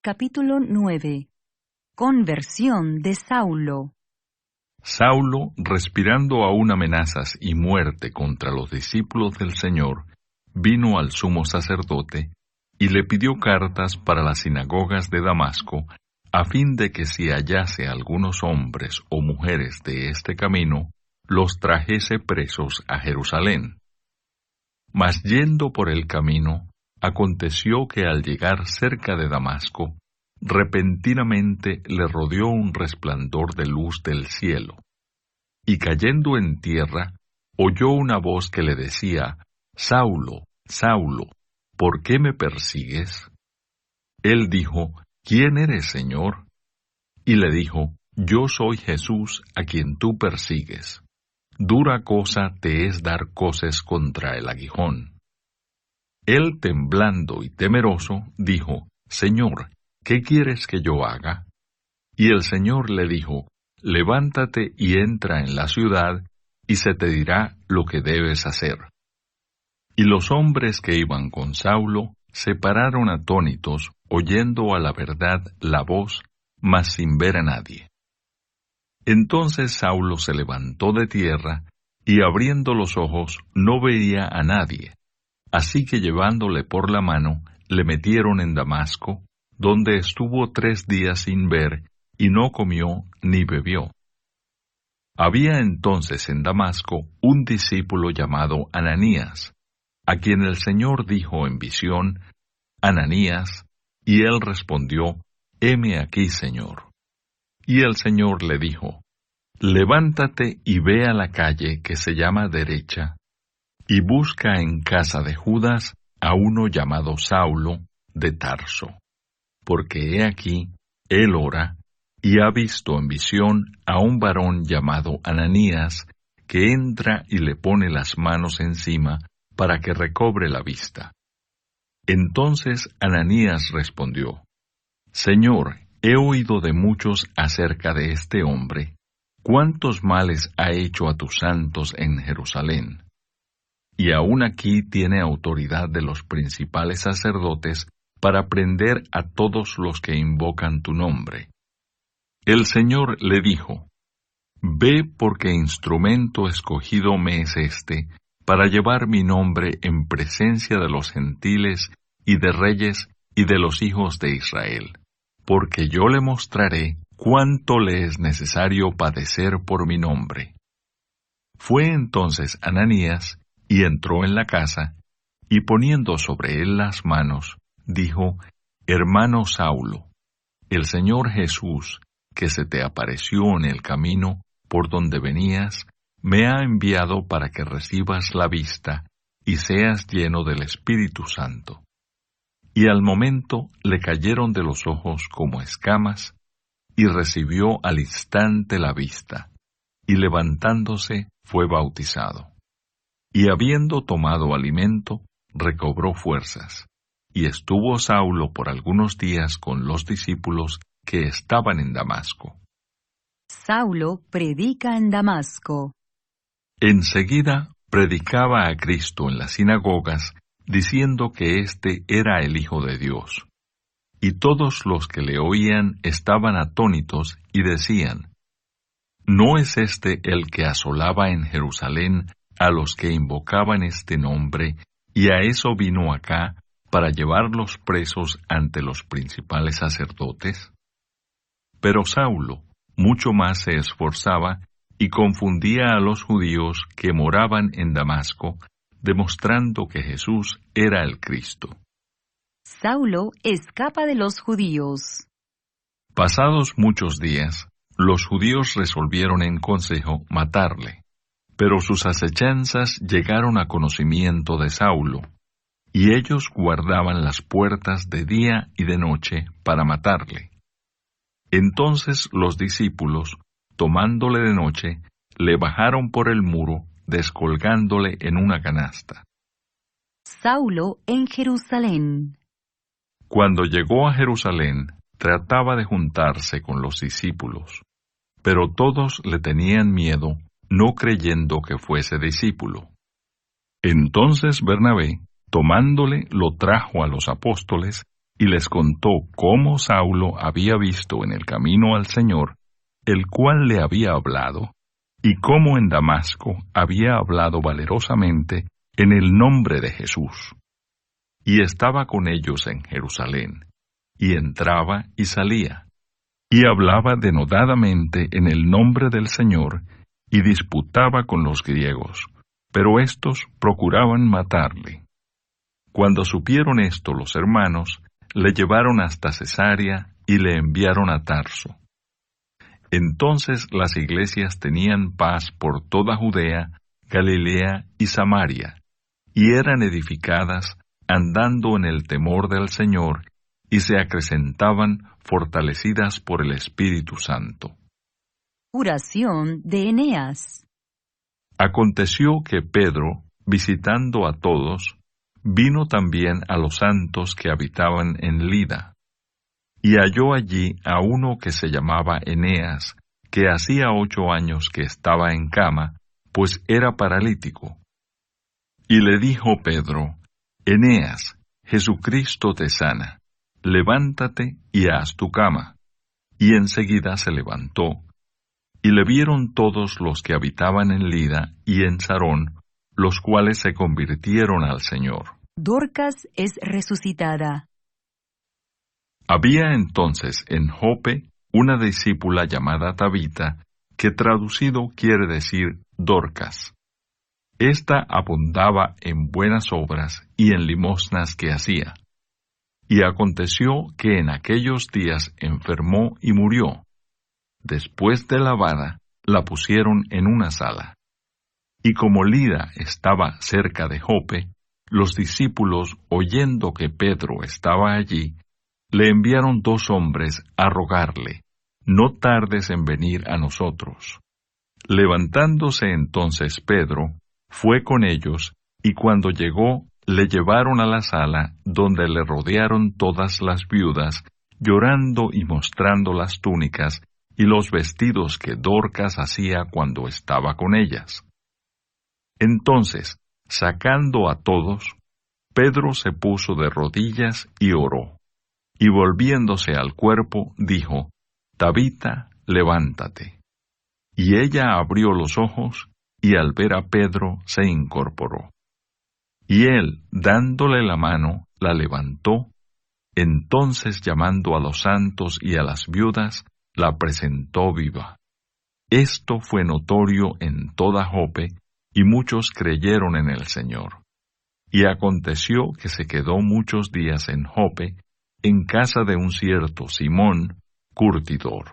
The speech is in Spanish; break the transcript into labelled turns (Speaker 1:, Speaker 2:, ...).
Speaker 1: capítulo 9. Conversión de Saulo.
Speaker 2: Saulo, respirando aún amenazas y muerte contra los discípulos del Señor, vino al sumo sacerdote y le pidió cartas para las sinagogas de Damasco, a fin de que si hallase algunos hombres o mujeres de este camino, los trajese presos a Jerusalén. Mas yendo por el camino, aconteció que al llegar cerca de Damasco, repentinamente le rodeó un resplandor de luz del cielo. Y cayendo en tierra, oyó una voz que le decía: Saulo, Saulo, ¿por qué me persigues? Él dijo: ¿Quién eres, Señor? Y le dijo: Yo soy Jesús, a quien tú persigues. Dura cosa te es dar coces contra el aguijón. Él, temblando y temeroso, dijo: Señor, ¿qué quieres que yo haga? Y el Señor le dijo: Levántate y entra en la ciudad, y se te dirá lo que debes hacer. Y los hombres que iban con Saulo se pararon atónitos, oyendo a la verdad la voz, mas sin ver a nadie. Entonces Saulo se levantó de tierra, y abriendo los ojos no veía a nadie. Así que llevándole por la mano, le metieron en Damasco, donde estuvo 3 días sin ver, y no comió ni bebió. Había entonces en Damasco un discípulo llamado Ananías, a quien el Señor dijo en visión: Ananías, y él respondió: Heme aquí, Señor. Y el Señor le dijo: Levántate y ve a la calle que se llama Derecha, y busca en casa de Judas a uno llamado Saulo de Tarso, porque he aquí, él ora, y ha visto en visión a un varón llamado Ananías, que entra y le pone las manos encima para que recobre la vista. Entonces Ananías respondió: Señor, he oído de muchos acerca de este hombre, cuántos males ha hecho a tus santos en Jerusalén. Y aún aquí tiene autoridad de los principales sacerdotes para prender a todos los que invocan tu nombre. El Señor le dijo: Ve, porque instrumento escogido me es este, para llevar mi nombre en presencia de los gentiles y de reyes y de los hijos de Israel, porque yo le mostraré cuánto le es necesario padecer por mi nombre. Fue entonces Ananías, y entró en la casa, y poniendo sobre él las manos, dijo: Hermano Saulo, el Señor Jesús, que se te apareció en el camino por donde venías, me ha enviado para que recibas la vista y seas lleno del Espíritu Santo. Y al momento le cayeron de los ojos como escamas, y recibió al instante la vista, y levantándose fue bautizado. Y habiendo tomado alimento, recobró fuerzas, y estuvo Saulo por algunos días con los discípulos que estaban en Damasco.
Speaker 1: Saulo predica en Damasco.
Speaker 2: Enseguida predicaba a Cristo en las sinagogas, diciendo que éste era el Hijo de Dios. Y todos los que le oían estaban atónitos y decían: ¿No es este el que asolaba en Jerusalén a los que invocaban este nombre, y a eso vino acá, para llevarlos presos ante los principales sacerdotes? Pero Saulo mucho más se esforzaba y confundía a los judíos que moraban en Damasco, demostrando que Jesús era el Cristo.
Speaker 1: Saulo escapa de los judíos.
Speaker 2: Pasados muchos días, los judíos resolvieron en consejo matarle, pero sus acechanzas llegaron a conocimiento de Saulo, y ellos guardaban las puertas de día y de noche para matarle. Entonces los discípulos, tomándole de noche, le bajaron por el muro, descolgándole en una canasta.
Speaker 1: Saulo en Jerusalén.
Speaker 2: Cuando llegó a Jerusalén, trataba de juntarse con los discípulos, pero todos le tenían miedo, no creyendo que fuese discípulo. Entonces Bernabé, tomándole, lo trajo a los apóstoles, y les contó cómo Saulo había visto en el camino al Señor, el cual le había hablado, y cómo en Damasco había hablado valerosamente en el nombre de Jesús. Y estaba con ellos en Jerusalén, y entraba y salía, y hablaba denodadamente en el nombre del Señor, y disputaba con los griegos, pero éstos procuraban matarle. Cuando supieron esto los hermanos, le llevaron hasta Cesarea y le enviaron a Tarso. Entonces las iglesias tenían paz por toda Judea, Galilea y Samaria, y eran edificadas andando en el temor del Señor, y se acrecentaban fortalecidas por el Espíritu Santo.
Speaker 1: Curación de Eneas.
Speaker 2: Aconteció que Pedro, visitando a todos, vino también a los santos que habitaban en Lida, y halló allí a uno que se llamaba Eneas, que hacía 8 años que estaba en cama, pues era paralítico. Y le dijo Pedro: Eneas, Jesucristo te sana, levántate y haz tu cama. Y enseguida se levantó. Y le vieron todos los que habitaban en Lida y en Sarón, los cuales se convirtieron al Señor.
Speaker 1: Dorcas es resucitada.
Speaker 2: Había entonces en Jope una discípula llamada Tabita, que traducido quiere decir Dorcas. Esta abundaba en buenas obras y en limosnas que hacía. Y aconteció que en aquellos días enfermó y murió. Después de lavada, la pusieron en una sala. Y como Lida estaba cerca de Jope, los discípulos, oyendo que Pedro estaba allí, le enviaron 2 hombres a rogarle: no tardes en venir a nosotros. Levantándose entonces Pedro, fue con ellos, y cuando llegó, le llevaron a la sala, donde le rodearon todas las viudas, llorando y mostrando las túnicas y los vestidos que Dorcas hacía cuando estaba con ellas. Entonces, sacando a todos, Pedro se puso de rodillas y oró, y volviéndose al cuerpo, dijo: Tabita, levántate. Y ella abrió los ojos, y al ver a Pedro se incorporó. Y él, dándole la mano, la levantó. Entonces, llamando a los santos y a las viudas, la presentó viva. Esto fue notorio en toda Jope, y muchos creyeron en el Señor. Y aconteció que se quedó muchos días en Jope, en casa de un cierto Simón, curtidor.